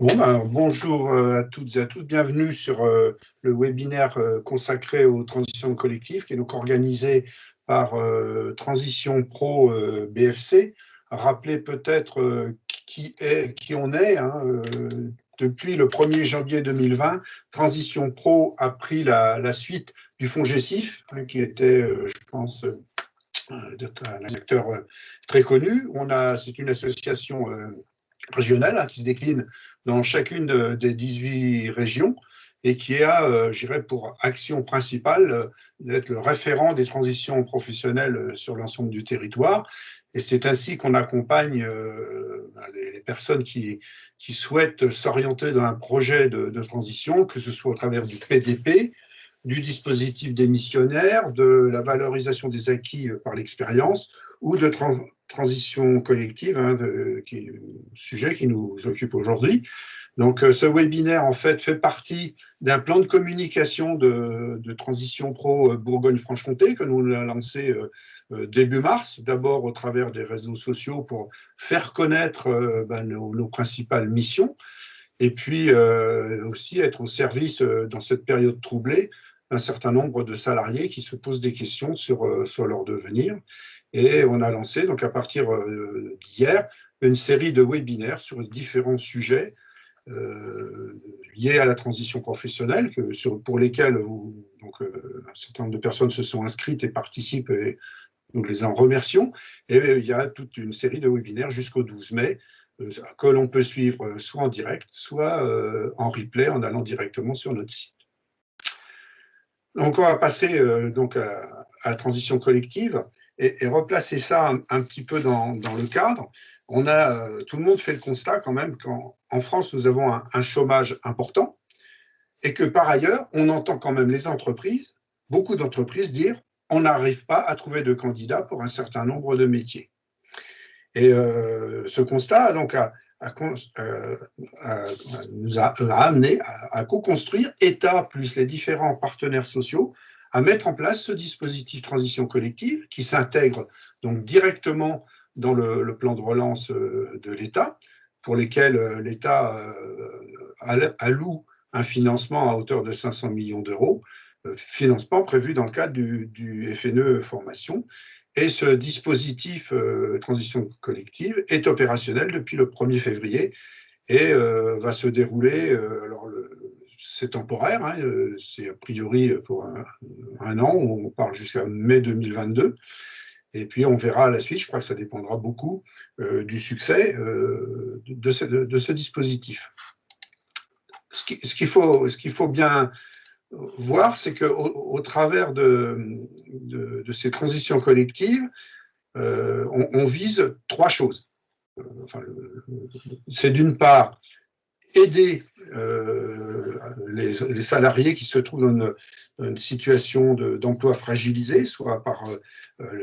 Bon, ben, bonjour à toutes et à tous. Bienvenue sur le webinaire consacré aux transitions collectives qui est donc organisé par Transition Pro BFC. Rappelez peut-être qui on est. Depuis le 1er janvier 2020, Transition Pro a pris la suite du fonds GESIF, qui était, je pense, un acteur très connu. C'est une association régionale qui se décline dans chacune des 18 régions et qui a, je dirais, pour action principale d'être le référent des transitions professionnelles sur l'ensemble du territoire. Et c'est ainsi qu'on accompagne les personnes qui souhaitent s'orienter dans un projet de transition, que ce soit au travers du PDP, du dispositif démissionnaire, de la valorisation des acquis par l'expérience ou de transition collective, qui est le sujet qui nous occupe aujourd'hui. Donc, ce webinaire, en fait partie d'un plan de communication de Transition Pro Bourgogne-Franche-Comté que nous avons lancé début mars, d'abord au travers des réseaux sociaux pour faire connaître nos principales missions, et puis aussi être au service, dans cette période troublée, d'un certain nombre de salariés qui se posent des questions sur leur devenir. Et on a lancé, donc à partir d'hier, une série de webinaires sur différents sujets liés à la transition professionnelle, pour lesquels un certain nombre de personnes se sont inscrites et participent, et nous les en remercions. Et il y a toute une série de webinaires jusqu'au 12 mai que l'on peut suivre soit en direct, soit en replay en allant directement sur notre site. Donc on va passer à la transition collective et replacer ça un petit peu dans le cadre. Tout le monde fait le constat quand même qu'en France, nous avons un chômage important et que par ailleurs, on entend quand même beaucoup d'entreprises dire on n'arrive pas à trouver de candidats pour un certain nombre de métiers. Et ce constat donc, nous a amené à co-construire, État plus les différents partenaires sociaux, à mettre en place ce dispositif transition collective qui s'intègre donc directement dans le plan de relance de l'État, pour lesquels l'État alloue un financement à hauteur de 500 millions d'euros, financement prévu dans le cadre du FNE Formation. Et ce dispositif transition collective est opérationnel depuis le 1er février et va se dérouler, c'est temporaire, c'est a priori pour un an, on parle jusqu'à mai 2022, et puis on verra à la suite, je crois que ça dépendra beaucoup du succès de ce dispositif. Ce qu'il faut bien voir, c'est qu'au travers de ces transitions collectives, on vise trois choses. C'est d'une part aider les salariés qui se trouvent dans une situation d'emploi fragilisé, soit par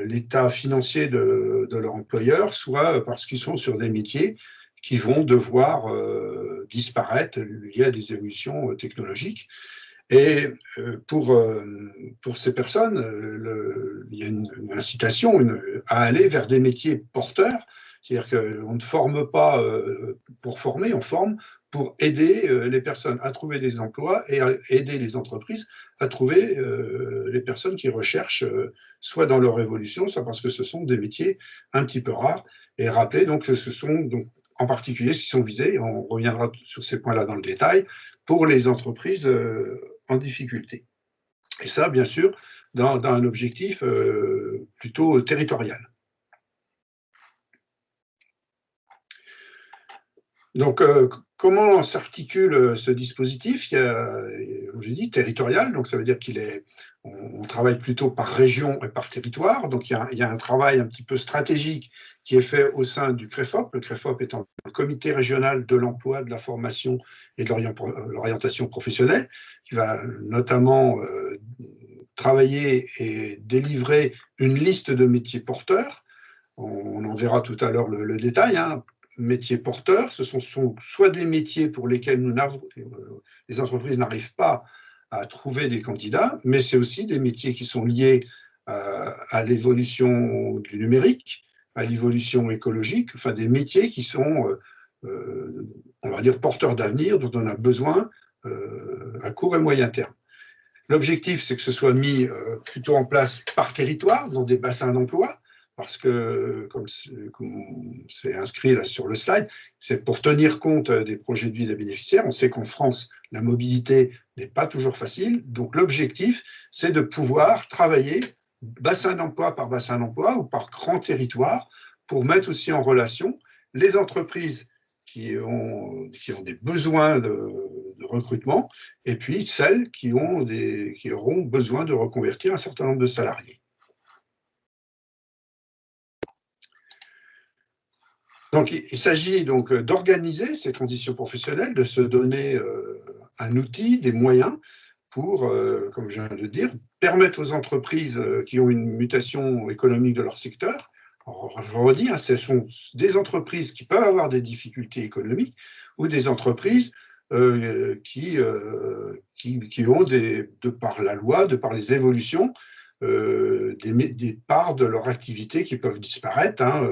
l'état financier de leur employeur, soit parce qu'ils sont sur des métiers qui vont devoir disparaître liés à des évolutions technologiques. Et pour ces personnes, il y a une incitation à aller vers des métiers porteurs, c'est-à-dire qu'on ne forme pas pour former, on forme pour aider les personnes à trouver des emplois et à aider les entreprises à trouver les personnes qui recherchent, soit dans leur évolution, soit parce que ce sont des métiers un petit peu rares. Et rappelez donc que ce sont donc, en particulier ce qui sont visés, on reviendra sur ces points-là dans le détail, pour les entreprises en difficulté. Et ça, bien sûr, dans un objectif plutôt territorial. Donc, comment s'articule ce dispositif? Comme j'ai dit, territorial, donc ça veut dire on travaille plutôt par région et par territoire. Donc, il y a un travail un petit peu stratégique qui est fait au sein du CREFOP, le CREFOP étant le Comité régional de l'emploi, de la formation et de l'orientation professionnelle, qui va notamment travailler et délivrer une liste de métiers porteurs. On en verra tout à l'heure le détail. Métiers porteurs, ce sont soit des métiers pour lesquels les entreprises n'arrivent pas à trouver des candidats, mais c'est aussi des métiers qui sont liés à l'évolution du numérique, à l'évolution écologique, enfin des métiers qui sont on va dire, porteurs d'avenir dont on a besoin à court et moyen terme. L'objectif, c'est que ce soit mis plutôt en place par territoire, dans des bassins d'emploi, parce que, comme c'est inscrit là sur le slide, c'est pour tenir compte des projets de vie des bénéficiaires. On sait qu'en France, la mobilité n'est pas toujours facile. Donc, l'objectif, c'est de pouvoir travailler bassin d'emploi par bassin d'emploi ou par grand territoire pour mettre aussi en relation les entreprises qui ont des besoins de recrutement et puis celles qui auront besoin de reconvertir un certain nombre de salariés. Donc, il s'agit donc d'organiser ces transitions professionnelles, de se donner un outil, des moyens pour, comme je viens de dire, permettre aux entreprises qui ont une mutation économique de leur secteur. Alors, je redis, hein, ce sont des entreprises qui peuvent avoir des difficultés économiques ou des entreprises qui ont, de par la loi, de par les évolutions, des parts de leur activité qui peuvent disparaître. Hein.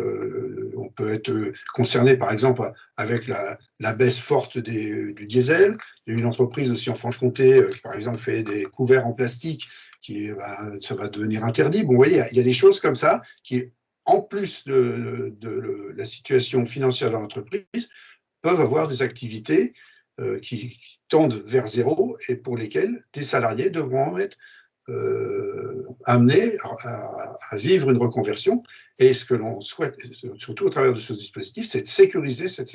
On peut être concerné, par exemple, avec la baisse forte du diesel. Il y a une entreprise aussi en Franche-Comté qui, par exemple, fait des couverts en plastique, ça va devenir interdit. Bon, vous voyez, il y a des choses comme ça qui, en plus de la situation financière de l'entreprise, peuvent avoir des activités qui tendent vers zéro et pour lesquelles des salariés devront être amenés à vivre une reconversion. Et ce que l'on souhaite, surtout au travers de ce dispositif, c'est de sécuriser cette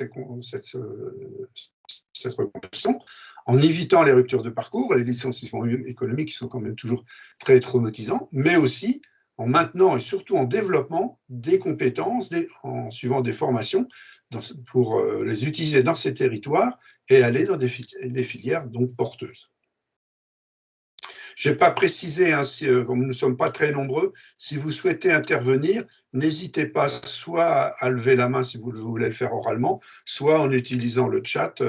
reconversion en évitant les ruptures de parcours, les licenciements économiques qui sont quand même toujours très traumatisants, mais aussi en maintenant et surtout en développant des compétences, en suivant des formations pour les utiliser dans ces territoires et aller dans des filières donc porteuses. Je n'ai pas précisé, hein, comme nous ne sommes pas très nombreux, si vous souhaitez intervenir, n'hésitez pas soit à lever la main si vous voulez le faire oralement, soit en utilisant le chat,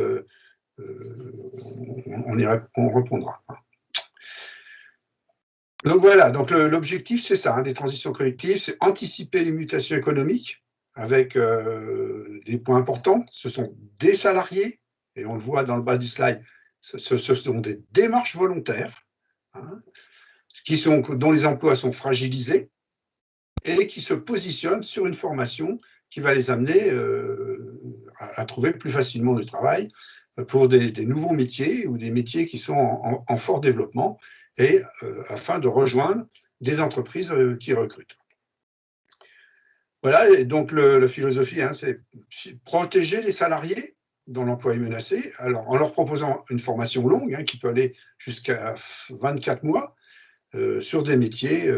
on répondra. Donc voilà, donc l'objectif c'est ça, hein, des transitions collectives, c'est anticiper les mutations économiques avec des points importants. Ce sont des salariés, et on le voit dans le bas du slide, ce sont des démarches volontaires, hein, dont les emplois sont fragilisés et qui se positionnent sur une formation qui va les amener à trouver plus facilement du travail pour des nouveaux métiers ou des métiers qui sont en fort développement et afin de rejoindre des entreprises qui recrutent. Voilà, et donc la philosophie, hein, c'est protéger les salariés dont l'emploi est menacé, alors en leur proposant une formation longue, hein, qui peut aller jusqu'à 24 mois, sur des métiers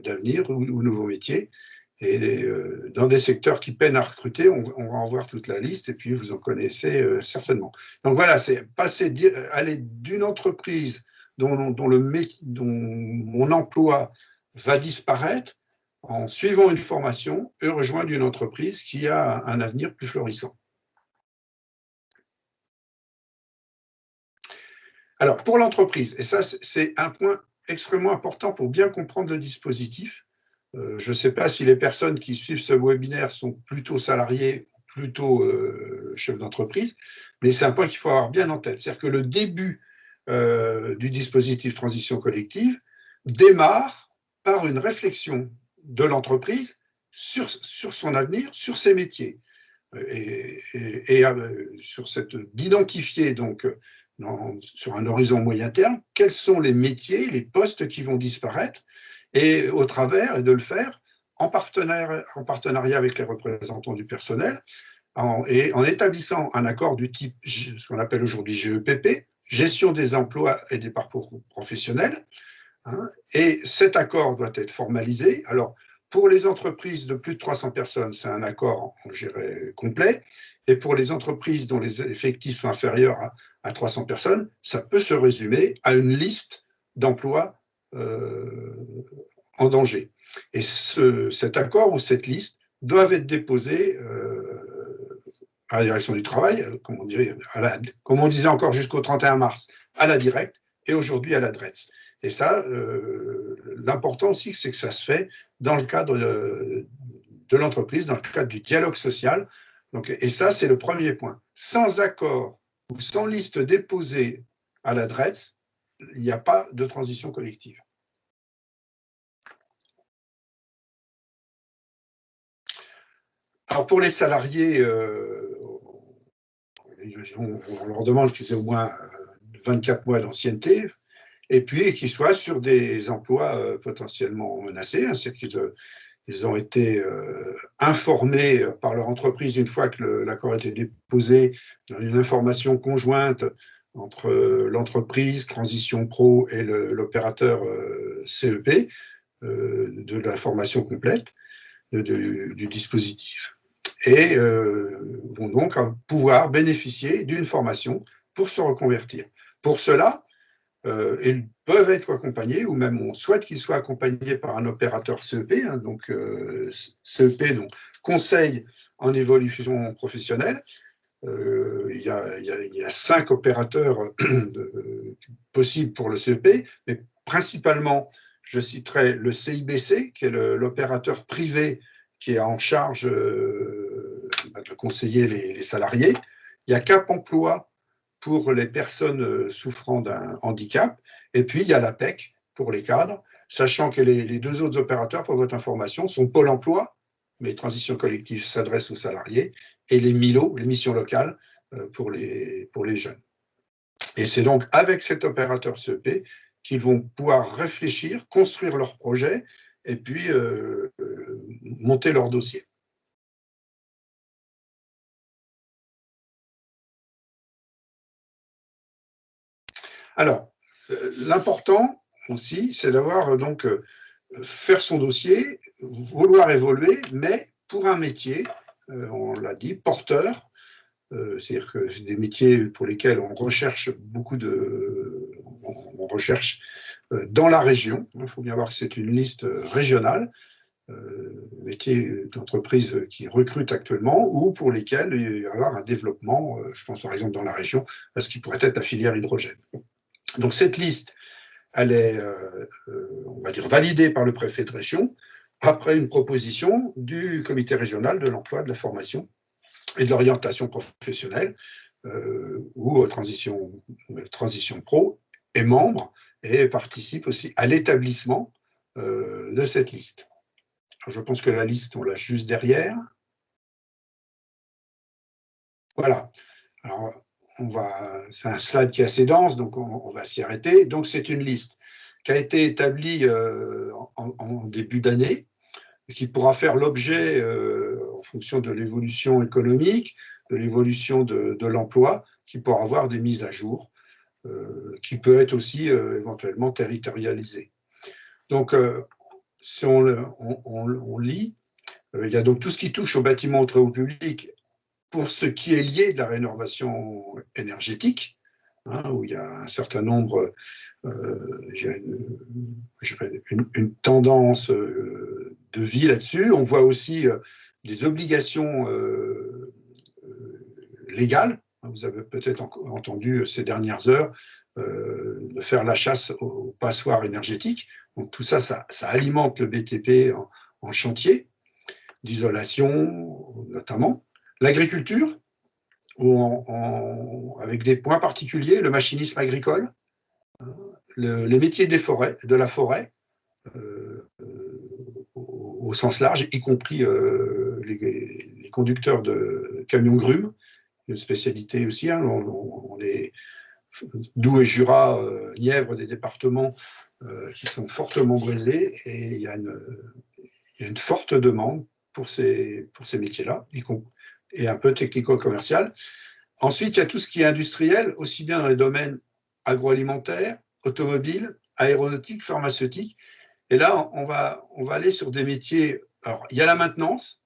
d'avenir ou nouveaux métiers. Et dans des secteurs qui peinent à recruter, on va en voir toute la liste et puis vous en connaissez certainement. Donc voilà, c'est aller d'une entreprise dont mon emploi va disparaître en suivant une formation et rejoindre une entreprise qui a un avenir plus florissant. Alors, pour l'entreprise, et ça, c'est un point extrêmement important pour bien comprendre le dispositif. Je ne sais pas si les personnes qui suivent ce webinaire sont plutôt salariés ou plutôt chefs d'entreprise, mais c'est un point qu'il faut avoir bien en tête. C'est-à-dire que le début du dispositif transition collective démarre par une réflexion de l'entreprise sur son avenir, sur ses métiers. Et d'identifier donc sur un horizon moyen terme, quels sont les métiers, les postes qui vont disparaître, et au travers, et de le faire en partenariat avec les représentants du personnel, et en établissant un accord du type, ce qu'on appelle aujourd'hui GEPP, gestion des emplois et des parcours professionnels, hein, et cet accord doit être formalisé. Alors, pour les entreprises de plus de 300 personnes, c'est un accord, je dirais, complet. Et pour les entreprises dont les effectifs sont inférieurs à 300 personnes, ça peut se résumer à une liste d'emplois en danger. Et cet accord ou cette liste doivent être déposés à la direction du travail, comme on disait encore jusqu'au 31 mars, à la directe, et aujourd'hui à la DRETS. Et ça, l'important aussi, c'est que ça se fait dans le cadre de l'entreprise, dans le cadre du dialogue social, Donc, et ça, c'est le premier point. Sans accord ou sans liste déposée à la DRETS, il n'y a pas de transition collective. Alors, pour les salariés, on leur demande qu'ils aient au moins 24 mois d'ancienneté, et puis qu'ils soient sur des emplois potentiellement menacés, hein, c'est qu'ils ils ont été informés par leur entreprise une fois que l'accord a été déposé, dans une information conjointe entre l'entreprise, Transition Pro et l'opérateur CEP, de l'information complète du dispositif. Et vont donc pouvoir bénéficier d'une formation pour se reconvertir. Pour cela, ils peuvent être accompagnés, ou même on souhaite qu'ils soient accompagnés par un opérateur CEP, hein, donc CEP, donc Conseil en évolution professionnelle. Il y a 5 opérateurs possibles pour le CEP, mais principalement, je citerai le CIBC, qui est l'opérateur privé qui est en charge de conseiller les salariés. Il y a Cap Emploi pour les personnes souffrant d'un handicap, et puis il y a l'APEC pour les cadres, sachant que les 2 autres opérateurs, pour votre information, sont Pôle emploi, mais Transition collective s'adresse aux salariés, et les MILO, les missions locales, pour les jeunes. Et c'est donc avec cet opérateur CEP qu'ils vont pouvoir réfléchir, construire leur projet, et puis monter leur dossier. Alors, l'important aussi, c'est d'avoir donc faire son dossier, vouloir évoluer, mais pour un métier, on l'a dit, porteur, c'est-à-dire que c'est des métiers pour lesquels on recherche on recherche dans la région. Il faut bien voir que c'est une liste régionale, métiers d'entreprises qui recrutent actuellement ou pour lesquels il va y avoir un développement, je pense par exemple dans la région, à ce qui pourrait être la filière hydrogène. Donc cette liste, elle est, on va dire, validée par le préfet de région après une proposition du comité régional de l'emploi, de la formation et de l'orientation professionnelle, où Transition Pro est membre et participe aussi à l'établissement de cette liste. Je pense que la liste, on l'a juste derrière. Voilà. Alors, c'est un slide qui est assez dense, donc on va s'y arrêter. Donc, c'est une liste qui a été établie en début d'année, qui pourra faire l'objet, en fonction de l'évolution économique, de l'évolution de l'emploi, qui pourra avoir des mises à jour, qui peut être aussi éventuellement territorialisée. Donc, si on lit, il y a donc tout ce qui touche au bâtiment aux travaux publics pour ce qui est lié de la rénovation énergétique, hein, où il y a un certain nombre, une tendance de vie là-dessus. On voit aussi des obligations légales. Vous avez peut-être entendu ces dernières heures de faire la chasse aux passoires énergétiques. Donc tout ça, ça alimente le BTP en chantier, d'isolation notamment. L'agriculture, avec des points particuliers, le machinisme agricole, les métiers de la forêt, au sens large, y compris les conducteurs de camions grumes, une spécialité aussi. Hein, on est Doubs et Jura, Nièvre, des départements qui sont fortement brisés, et il y a une forte demande pour ces métiers-là, et un peu technico-commercial. Ensuite, il y a tout ce qui est industriel, aussi bien dans les domaines agroalimentaires, automobiles, aéronautiques, pharmaceutiques. Et là, on va aller sur des métiers. Alors, il y a la maintenance,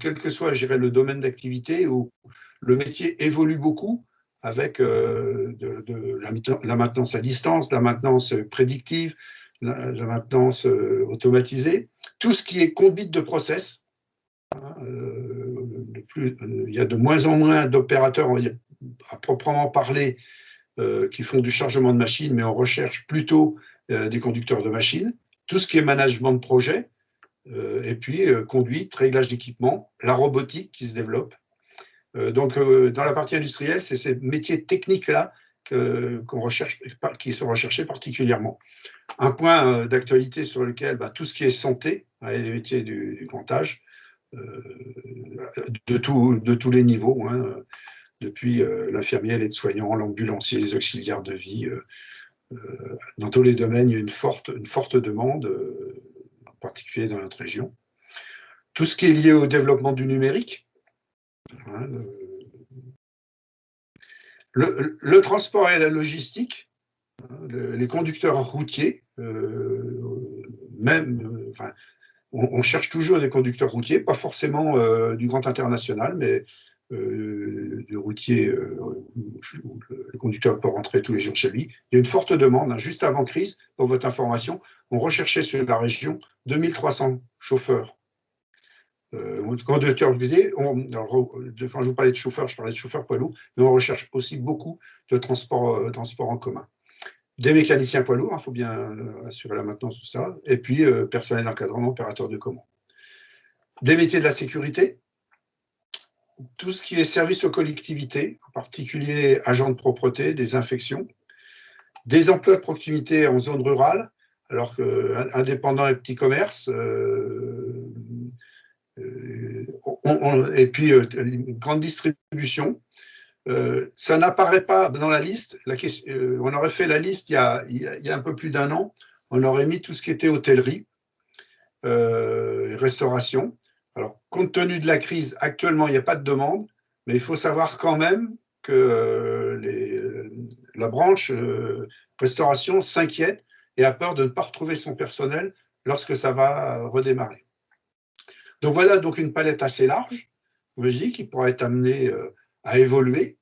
quel que soit, je dirais, le domaine d'activité, où le métier évolue beaucoup avec la maintenance à distance, la maintenance prédictive, la maintenance automatisée, tout ce qui est conduite de process. Il y a de moins en moins d'opérateurs, à proprement parler, qui font du chargement de machines, mais on recherche plutôt des conducteurs de machines. Tout ce qui est management de projet, et puis conduite, réglage d'équipement, la robotique qui se développe. Donc, dans la partie industrielle, c'est ces métiers techniques-là qu'on recherche, qui sont recherchés particulièrement. Un point d'actualité sur lequel tout ce qui est santé, les métiers du grand âge, de tous les niveaux, depuis l'infirmier, l'aide-soignant, l'ambulancier, les auxiliaires de vie, dans tous les domaines, il y a une forte demande, en particulier dans notre région. Tout ce qui est lié au développement du numérique, le transport et la logistique, les conducteurs routiers, on cherche toujours des conducteurs routiers, pas forcément du grand international, mais du routier où le conducteur peut rentrer tous les jours chez lui. Il y a une forte demande. Juste avant crise, pour votre information, on recherchait sur la région 2300 chauffeurs. Conducteurs routiers, quand je vous parlais de chauffeurs, je parlais de chauffeurs poids lourds, mais on recherche aussi beaucoup de transports en commun. Des mécaniciens poids lourds, il faut bien assurer la maintenance, tout ça, et puis personnel d'encadrement, opérateur de commande. Des métiers de la sécurité, tout ce qui est service aux collectivités, en particulier agents de propreté, désinfection, des emplois de proximité en zone rurale, alors qu'indépendants et petits commerces, et puis une grande distribution. Ça n'apparaît pas dans la liste. On aurait fait la liste il y a un peu plus d'un an. On aurait mis tout ce qui était hôtellerie, restauration. Alors, compte tenu de la crise, actuellement, il n'y a pas de demande, mais il faut savoir quand même que la branche restauration s'inquiète et a peur de ne pas retrouver son personnel lorsque ça va redémarrer. Donc voilà donc une palette assez large, je dis, qui pourra être amenée à évoluer,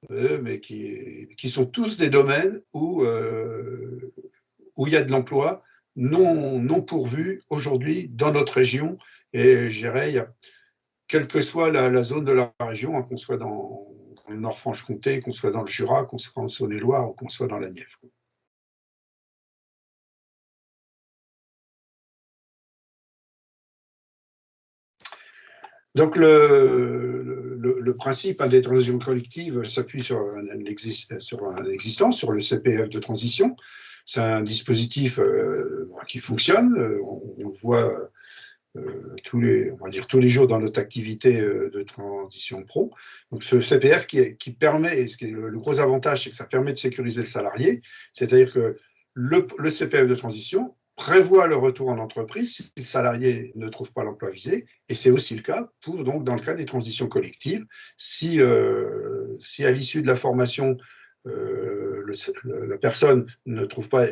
mais qui sont tous des domaines où il y a de l'emploi non pourvu aujourd'hui dans notre région. Et je dirais, quelle que soit la zone de la région, qu'on soit dans le Nord-Franche-Comté, qu'on soit dans le Jura, qu'on soit en Saône-et-Loire ou qu'on soit dans la Nièvre. Donc, le principe des transitions collectives s'appuie sur l'existence, sur le CPF de transition. C'est un dispositif qui fonctionne. On le voit tous les jours dans notre activité de transition pro. Donc, ce CPF qui permet, et ce qui est le gros avantage, c'est que ça permet de sécuriser le salarié. C'est-à-dire que le CPF de transition prévoit le retour en entreprise si le salarié ne trouve pas l'emploi visé, et c'est aussi le cas dans le cas des transitions collectives. Si à l'issue de la formation, la personne ne trouve pas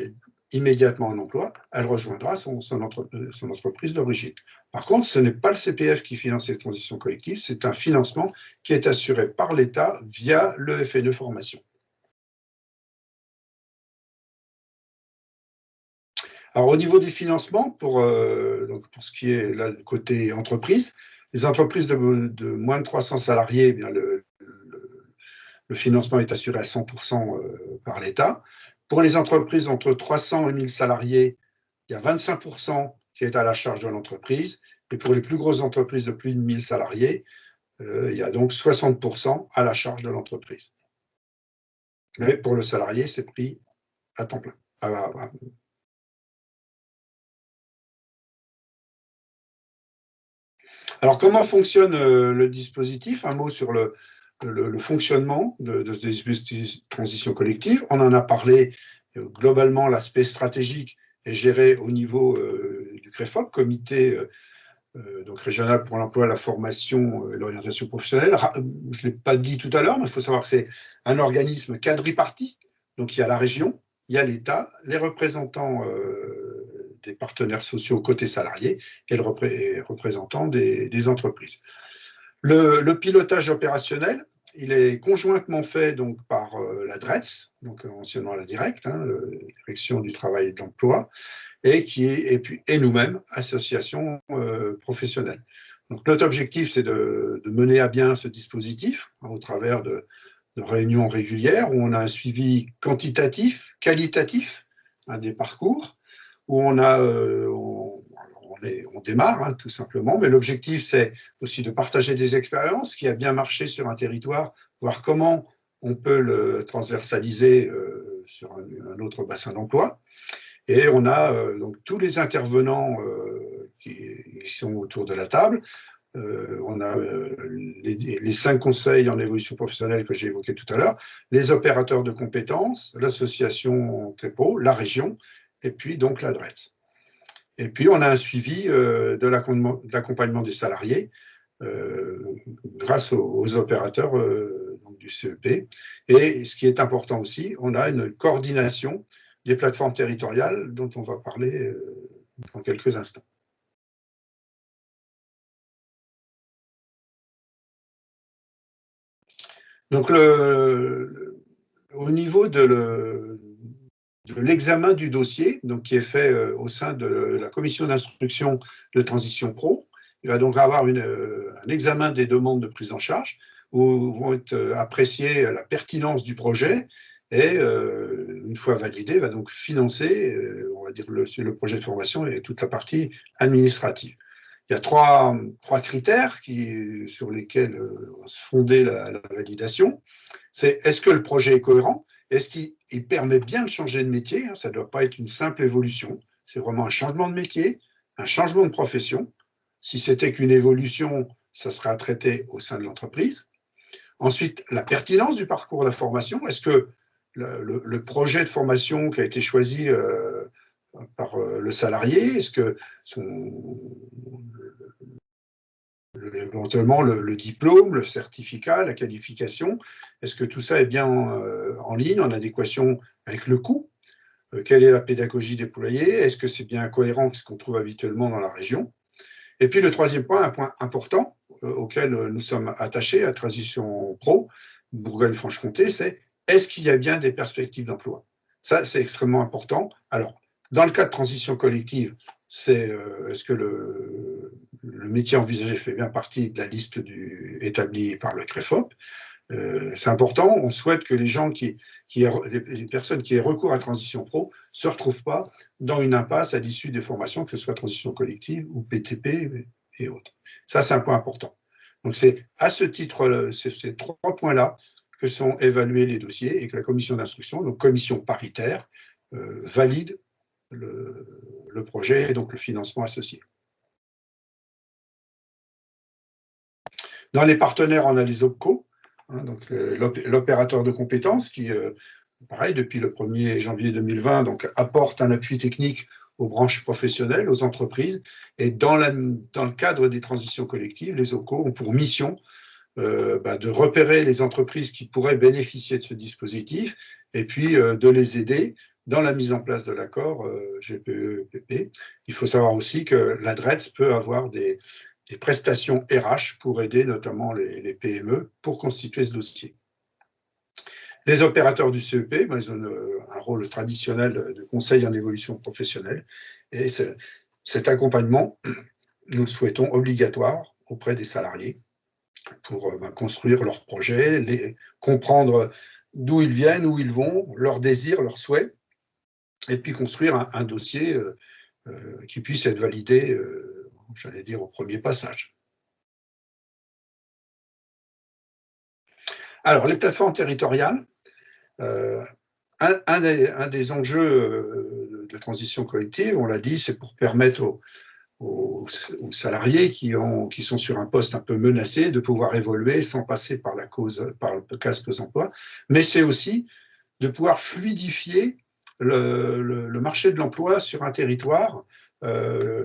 immédiatement un emploi, elle rejoindra son entreprise d'origine. Par contre, ce n'est pas le CPF qui finance les transitions collectives, c'est un financement qui est assuré par l'État via le FNE Formation. Alors, au niveau des financements, pour ce qui est là, du côté entreprise, les entreprises de moins de 300 salariés, le financement est assuré à 100% par l'État. Pour les entreprises entre 300 et 1000 salariés, il y a 25% qui est à la charge de l'entreprise. Et pour les plus grosses entreprises de plus de 1000 salariés, il y a donc 60% à la charge de l'entreprise. Mais pour le salarié, c'est pris à temps plein. Alors, comment fonctionne le dispositif? Un mot sur le fonctionnement de ce dispositif de transition collective. On en a parlé globalement, l'aspect stratégique est géré au niveau du CREFOP, comité donc régional pour l'emploi, la formation et l'orientation professionnelle. Je ne l'ai pas dit tout à l'heure, mais il faut savoir que c'est un organisme quadripartite. Donc, il y a la région, il y a l'État, les représentants des partenaires sociaux côté salariés et le représentant des entreprises. Le pilotage opérationnel, il est conjointement fait donc par la DRETS, donc anciennement la Directe, la Direction du travail et de l'emploi, et nous-mêmes, associations professionnelles. Donc notre objectif, c'est de mener à bien ce dispositif au travers de réunions régulières où on a un suivi quantitatif, qualitatif des parcours, où on on démarre, hein, tout simplement, mais l'objectif, c'est aussi de partager des expériences, ce qui a bien marché sur un territoire, voir comment on peut le transversaliser sur un autre bassin d'emploi. Et on a donc tous les intervenants qui sont autour de la table. On a les 5 conseils en évolution professionnelle que j'ai évoqués tout à l'heure, les opérateurs de compétences, l'association TEPO, la région, et puis donc l'ADRETS. Et puis on a un suivi de l'accompagnement des salariés grâce aux opérateurs donc du CEP. Et ce qui est important aussi, on a une coordination des plateformes territoriales dont on va parler dans quelques instants. Donc, au niveau de l'examen du dossier, donc, qui est fait au sein de la commission d'instruction de Transition Pro, il va donc avoir un examen des demandes de prise en charge où vont être appréciées la pertinence du projet et, une fois validé, va donc financer, on va dire, le projet de formation et toute la partie administrative. Il y a trois critères sur lesquels se fondait la validation. C'est est-ce que le projet est cohérent? Est-ce qu'il permet bien de changer de métier? Ça ne doit pas être une simple évolution. C'est vraiment un changement de métier, un changement de profession. Si c'était qu'une évolution, ça sera traité au sein de l'entreprise. Ensuite, la pertinence du parcours de formation. Est-ce que le projet de formation qui a été choisi par le salarié, est-ce que éventuellement le diplôme, le certificat, la qualification, est-ce que tout ça est bien en ligne, en adéquation avec le coût? Quelle est la pédagogie déployée? Est-ce que c'est bien cohérent avec ce qu'on trouve habituellement dans la région? Et puis le troisième point, un point important auquel nous sommes attachés à Transition Pro, Bourgogne-Franche-Comté, c'est est-ce qu'il y a bien des perspectives d'emploi? Ça, c'est extrêmement important. Alors, dans le cas de transition collective, c'est est-ce que le métier envisagé fait bien partie de la liste établie par le CREFOP? C'est important. On souhaite que les gens les personnes qui aient recours à Transition Pro ne se retrouvent pas dans une impasse à l'issue des formations, que ce soit transition collective ou PTP et autres. Ça, c'est un point important. Donc, c'est à ce titre, ces 3 points-là que sont évalués les dossiers et que la commission d'instruction, donc commission paritaire, valide le projet et donc le financement associé. Dans les partenaires, on a les OPCO, donc l'opérateur de compétences qui, pareil, depuis le 1er janvier 2020, donc, apporte un appui technique aux branches professionnelles, aux entreprises. Et dans le cadre des transitions collectives, les OPCO ont pour mission de repérer les entreprises qui pourraient bénéficier de ce dispositif et puis de les aider dans la mise en place de l'accord GPE-PP. Il faut savoir aussi que l'ADRETS peut avoir des prestations RH pour aider notamment les PME pour constituer ce dossier. Les opérateurs du CEP, ils ont un rôle traditionnel de conseil en évolution professionnelle. Et cet accompagnement, nous le souhaitons obligatoire auprès des salariés pour construire leurs projets, comprendre d'où ils viennent, où ils vont, leurs désirs, leurs souhaits, et puis construire un dossier qui puisse être validé, j'allais dire, au premier passage. Alors, les plateformes territoriales, un des enjeux de transition collective, on l'a dit, c'est pour permettre aux salariés qui sont sur un poste un peu menacé de pouvoir évoluer sans passer par le CAS Pôle emploi, mais c'est aussi de pouvoir fluidifier le marché de l'emploi sur un territoire.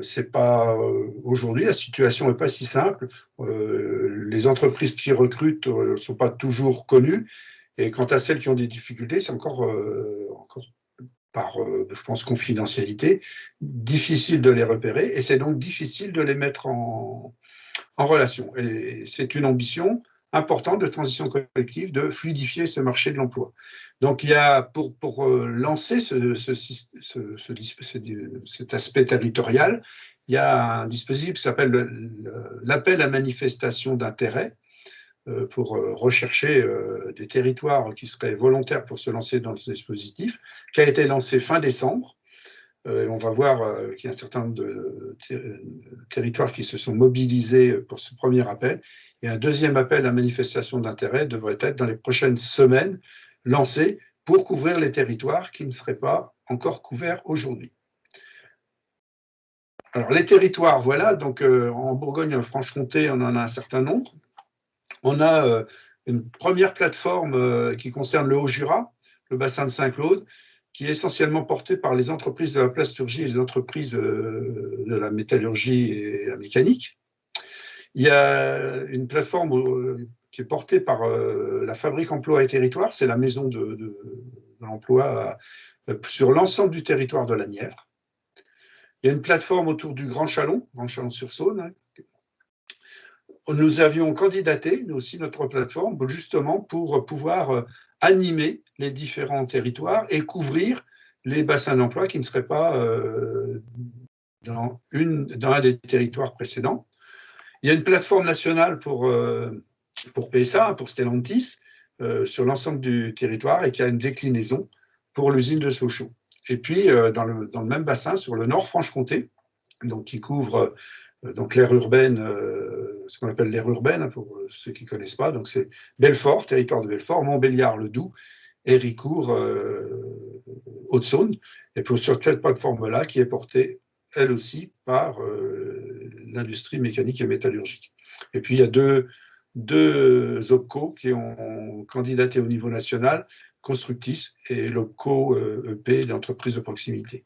C'est pas aujourd'hui, la situation n'est pas si simple. Les entreprises qui recrutent ne sont pas toujours connues. Et quant à celles qui ont des difficultés, c'est encore par, je pense, confidentialité, difficile de les repérer. Et c'est donc difficile de les mettre en relation. Et c'est une ambition importante de transition collective de fluidifier ce marché de l'emploi. Donc, il y a, pour lancer cet aspect territorial, il y a un dispositif qui s'appelle l'appel à manifestation d'intérêt pour rechercher des territoires qui seraient volontaires pour se lancer dans ce dispositif, qui a été lancé fin décembre. On va voir qu'il y a un certain nombre de territoires qui se sont mobilisés pour ce premier appel. Et un deuxième appel à manifestation d'intérêt devrait être dans les prochaines semaines lancé pour couvrir les territoires qui ne seraient pas encore couverts aujourd'hui. Alors, les territoires, voilà, donc en Bourgogne-Franche-Comté, on en a un certain nombre. On a une première plateforme qui concerne le Haut-Jura, le bassin de Saint-Claude, qui est essentiellement portée par les entreprises de la plasturgie et les entreprises de la métallurgie et la mécanique. Il y a une plateforme qui est portée par la Fabrique Emploi et Territoire, c'est la maison de l'emploi sur l'ensemble du territoire de l'Asnières. Il y a une plateforme autour du Grand Chalon-sur-Saône. Nous avions candidaté, nous aussi, notre plateforme, justement pour pouvoir animer les différents territoires et couvrir les bassins d'emploi qui ne seraient pas dans un des territoires précédents. Il y a une plateforme nationale pour PSA, pour Stellantis, sur l'ensemble du territoire et qui a une déclinaison pour l'usine de Sochaux. Et puis, dans le même bassin, sur le Nord Franche-Comté, donc qui couvre donc l'aire urbaine, ce qu'on appelle l'aire urbaine, pour ceux qui ne connaissent pas, donc c'est Belfort, territoire de Belfort, Montbéliard, le Doubs, Héricourt, Haute-Saône, et pour sur cette plateforme-là qui est portée, elle aussi, par l'industrie mécanique et métallurgique. Et puis, il y a deux OPCO qui ont candidaté au niveau national, Constructis et l'OPCO EP, l'entreprise de proximité.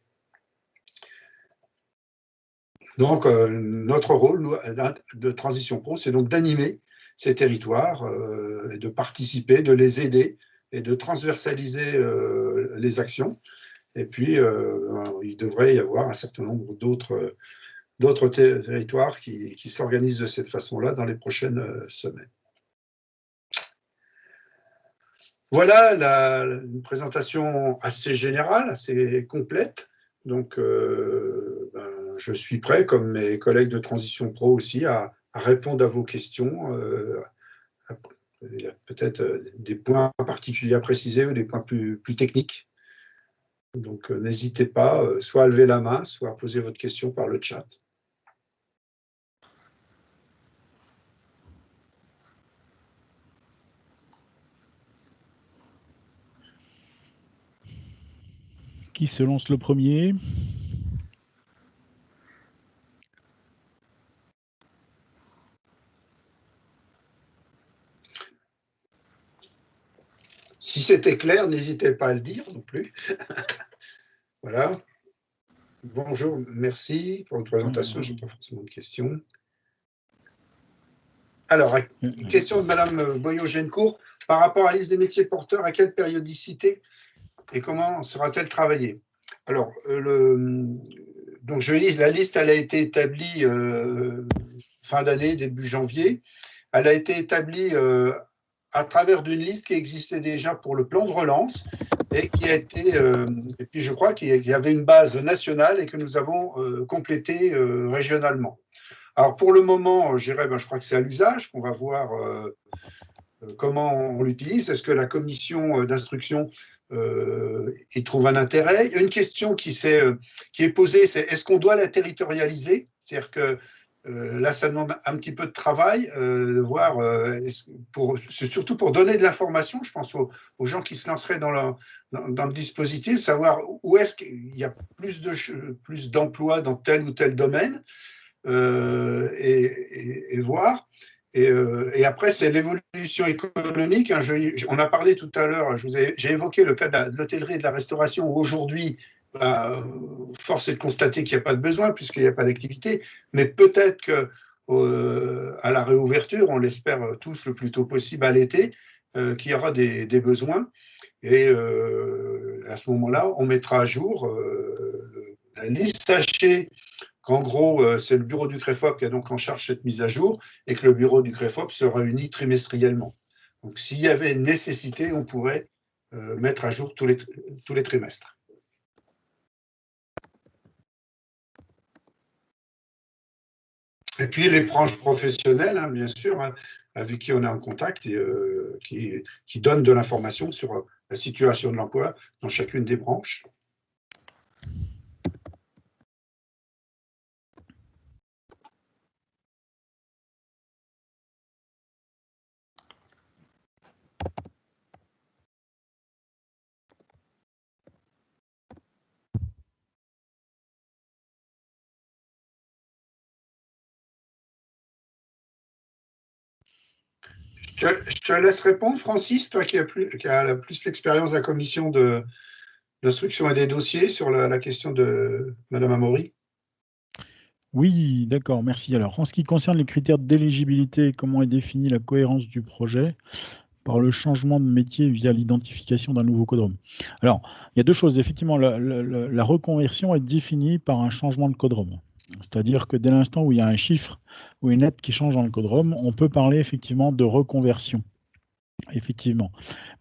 Donc, notre rôle de Transition Pro, c'est donc d'animer ces territoires, de participer, de les aider et de transversaliser les actions. Et puis, il devrait y avoir un certain nombre d'autres territoires qui s'organisent de cette façon-là dans les prochaines semaines. Voilà une présentation assez générale, assez complète. Donc, je suis prêt, comme mes collègues de Transition Pro aussi, à répondre à vos questions. Il y a peut-être des points particuliers à préciser ou des points plus techniques. Donc, n'hésitez pas, soit à lever la main, soit à poser votre question par le chat. Qui se lance le premier? Si c'était clair, n'hésitez pas à le dire non plus. Voilà. Bonjour, merci pour votre présentation. Je n'ai pas forcément de questions. Alors, question de Madame Boyot-Gencourt. Par rapport à la liste des métiers porteurs, à quelle périodicité et comment sera-t-elle travaillée? Alors, donc je lis, la liste, elle a été établie fin d'année, début janvier. Elle a été établie à travers d'une liste qui existait déjà pour le plan de relance et qui a été, et puis je crois qu'il y avait une base nationale et que nous avons complétée régionalement. Alors pour le moment, je crois que c'est à l'usage qu'on va voir comment on l'utilise. Est-ce que la commission d'instruction y trouve un intérêt? Une question qui est posée, c'est est-ce qu'on doit la territorialiser? C'est-à-dire que là, ça demande un petit peu de travail, de voir, c'est surtout pour donner de l'information, je pense aux gens qui se lanceraient dans le dispositif, savoir où est-ce qu'il y a plus d'emplois dans tel ou tel domaine, et voir. Et après, c'est l'évolution économique. Hein. On a parlé tout à l'heure, j'ai évoqué le cas de l'hôtellerie et de la restauration où aujourd'hui, force est de constater qu'il n'y a pas de besoin puisqu'il n'y a pas d'activité, mais peut-être qu'à la réouverture, on l'espère tous le plus tôt possible à l'été, qu'il y aura des besoins. Et à ce moment-là, on mettra à jour la liste. Sachez qu'en gros, c'est le bureau du CREFOP qui a donc en charge cette mise à jour et que le bureau du CREFOP se réunit trimestriellement. Donc, s'il y avait une nécessité, on pourrait mettre à jour tous les trimestres. Et puis, les branches professionnelles, hein, bien sûr, hein, avec qui on est en contact et qui donnent de l'information sur la situation de l'emploi dans chacune des branches. Je te laisse répondre, Francis, toi qui as plus l'expérience de la commission d'instruction et des dossiers sur la question de Madame Amaury. Oui, d'accord, merci. Alors, en ce qui concerne les critères d'éligibilité, comment est définie la cohérence du projet par le changement de métier via l'identification d'un nouveau codrom? Alors, il y a deux choses. Effectivement, la reconversion est définie par un changement de codrom. C'est-à-dire que dès l'instant où il y a un chiffre ou une lettre qui change dans le codrom, on peut parler effectivement de reconversion. Effectivement.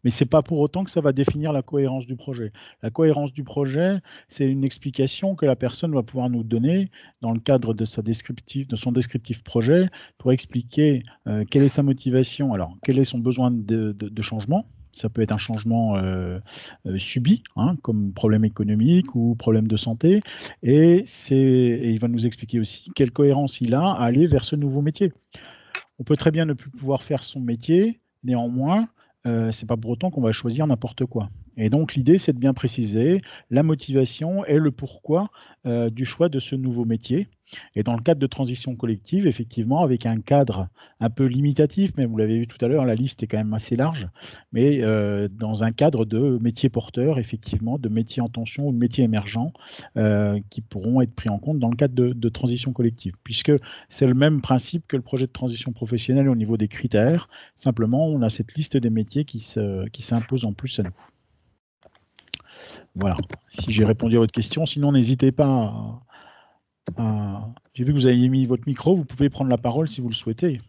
Mais ce n'est pas pour autant que ça va définir la cohérence du projet. La cohérence du projet, c'est une explication que la personne va pouvoir nous donner dans le cadre de son descriptif projet pour expliquer quelle est sa motivation, alors quel est son besoin de changement. Ça peut être un changement subi, hein, comme problème économique ou problème de santé. Et il va nous expliquer aussi quelle cohérence il a à aller vers ce nouveau métier. On peut très bien ne plus pouvoir faire son métier, néanmoins, c'est pas pour autant qu'on va choisir n'importe quoi. Et donc l'idée, c'est de bien préciser la motivation et le pourquoi du choix de ce nouveau métier. Et dans le cadre de transition collective, effectivement, avec un cadre un peu limitatif, mais vous l'avez vu tout à l'heure, la liste est quand même assez large, mais dans un cadre de métiers porteurs, effectivement, de métiers en tension ou de métiers émergents qui pourront être pris en compte dans le cadre de transition collective, puisque c'est le même principe que le projet de transition professionnelle au niveau des critères. Simplement, on a cette liste des métiers qui s'impose en plus à nous. Voilà, si j'ai répondu à votre question. Sinon, n'hésitez pas à... J'ai vu que vous avez mis votre micro, vous pouvez prendre la parole si vous le souhaitez.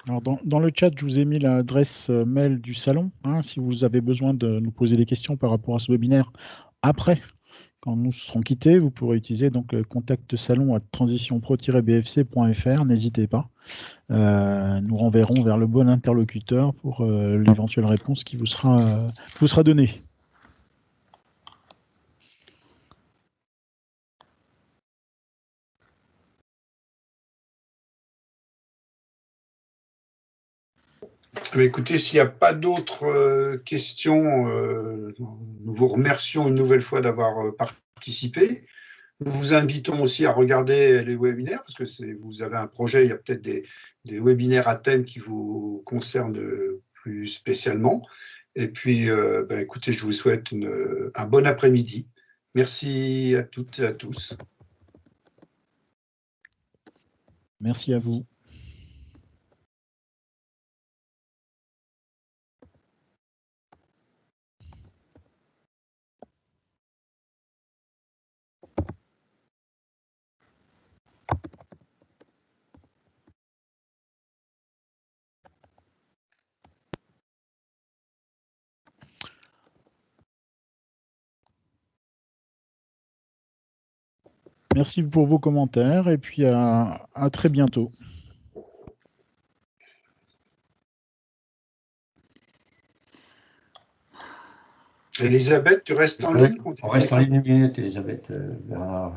Alors dans le chat, je vous ai mis l'adresse mail du salon. Hein, si vous avez besoin de nous poser des questions par rapport à ce webinaire après, quand nous serons quittés, vous pourrez utiliser donc contactsalon@transitionpro-bfc.fr. N'hésitez pas. Nous renverrons vers le bon interlocuteur pour l'éventuelle réponse qui vous sera donnée. Mais écoutez, s'il n'y a pas d'autres questions, nous vous remercions une nouvelle fois d'avoir participé. Nous vous invitons aussi à regarder les webinaires, parce que vous avez un projet, il y a peut-être des webinaires à thème qui vous concernent plus spécialement. Et puis, écoutez, je vous souhaite un bon après-midi. Merci à toutes et à tous. Merci à vous. Merci pour vos commentaires et puis à très bientôt. Elisabeth, tu restes en ligne? On reste en ligne une minute, Elisabeth. Bernard.